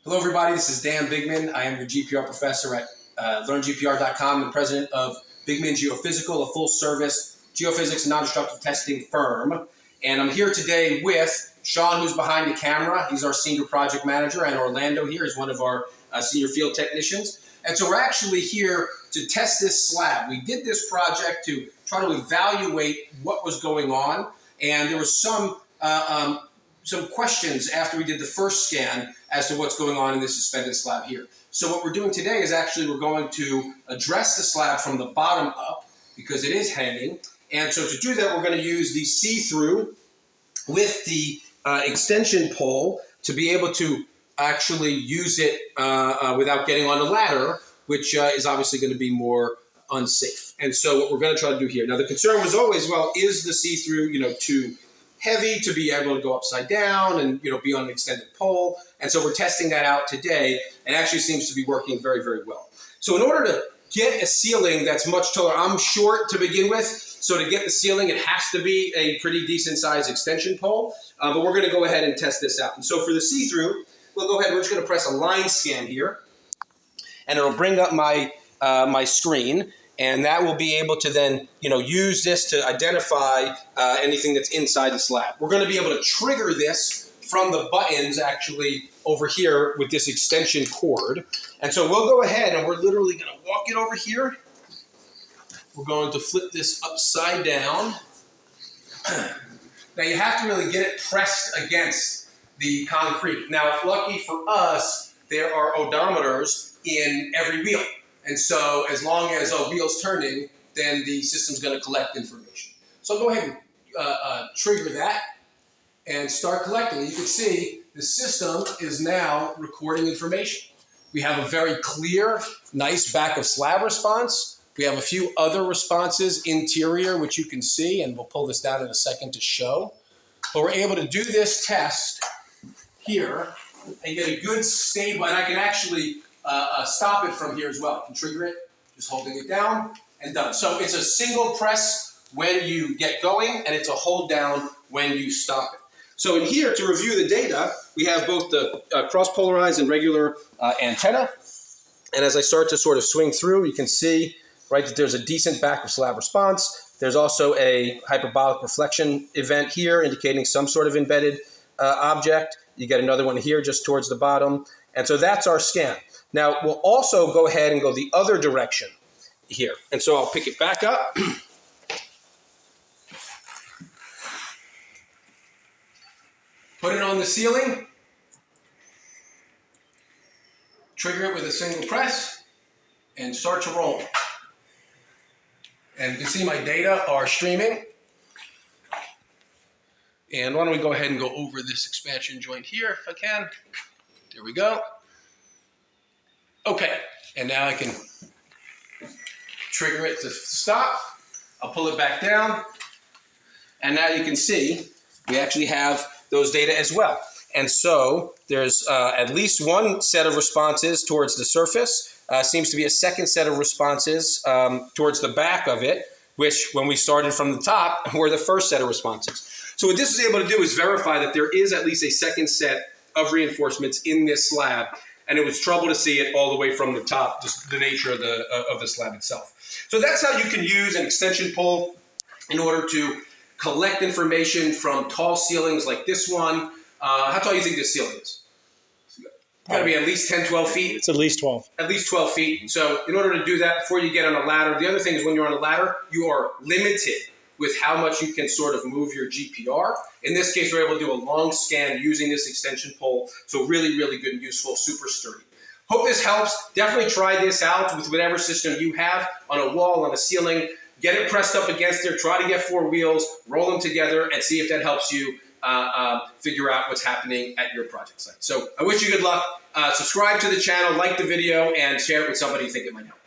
Hello everybody, this is Dan Bigman. I am your GPR professor at LearnGPR.com and president of Bigman Geophysical, a full-service geophysics and non-destructive testing firm. And I'm here today with Sean, who's behind the camera. He's our senior project manager, and Orlando here is one of our senior field technicians. And so we're actually here to test this slab. We did this project to try to evaluate what was going on, and there was some questions after we did the first scan as to what's going on in this suspended slab here. So what we're doing today is actually we're going to address the slab from the bottom up because it is hanging. And so to do that, we're going to use the Cthrue with the extension pole to be able to actually use it without getting on the ladder, which is obviously going to be more unsafe. And so what we're going to try to do here. Now the concern was always, well, is the Cthrue, too heavy to be able to go upside down and be on an extended pole? And so we're testing that out today, and actually seems to be working very, very well. So in order to get a ceiling that's much taller, I'm short to begin with, so to get the ceiling it has to be a pretty decent sized extension pole, but we're going to go ahead and test this out. And so for the Cthrue, we'll go ahead, we're just going to press a line scan here, and it'll bring up my my screen. And that will be able to then, use this to identify anything that's inside the slab. We're going to be able to trigger this from the buttons actually over here with this extension cord. And so we'll go ahead and we're literally going to walk it over here. We're going to flip this upside down. Now you have to really get it pressed against the concrete. Now, lucky for us, there are odometers in every wheel. And so as long as a wheel's turning, then the system's going to collect information. So I'll go ahead and trigger that and start collecting. You can see the system is now recording information. We have a very clear, nice back of slab response. We have a few other responses interior, which you can see, and we'll pull this down in a second to show. But we're able to do this test here and get a good stable, and I can actually stop it from here as well. I can trigger it, just holding it down, and done. So it's a single press when you get going, and it's a hold down when you stop it. So in here, to review the data, we have both the cross-polarized and regular antenna. And as I start to sort of swing through, you can see, right, that there's a decent back of slab response. There's also a hyperbolic reflection event here, indicating some sort of embedded object. You get another one here just towards the bottom. And so that's our scan. Now, we'll also go ahead and go the other direction here. And so I'll pick it back up. Put it on the ceiling. Trigger it with a single press and start to roll. And you can see my data are streaming. And why don't we go ahead and go over this expansion joint here if I can. There we go. Okay, and now I can trigger it to stop. I'll pull it back down. And now you can see we actually have those data as well. And so there's at least one set of responses towards the surface. Seems to be a second set of responses towards the back of it, which when we started from the top were the first set of responses. So what this is able to do is verify that there is at least a second set of reinforcements in this slab. And it was trouble to see it all the way from the top, just the nature of the slab itself. So that's how you can use an extension pole in order to collect information from tall ceilings like this one. How tall do you think this ceiling is? It's got to be at least 10, 12 feet. It's at least 12. At least 12 feet. So in order to do that, before you get on a ladder, the other thing is when you're on a ladder, you are limited with how much you can sort of move your GPR. In this case, we're able to do a long scan using this extension pole. So really, really good and useful, super sturdy. Hope this helps. Definitely try this out with whatever system you have on a wall, on a ceiling. Get it pressed up against there. Try to get 4 wheels, roll them together, and see if that helps you figure out what's happening at your project site. So I wish you good luck. Subscribe to the channel, like the video, and share it with somebody you think it might help.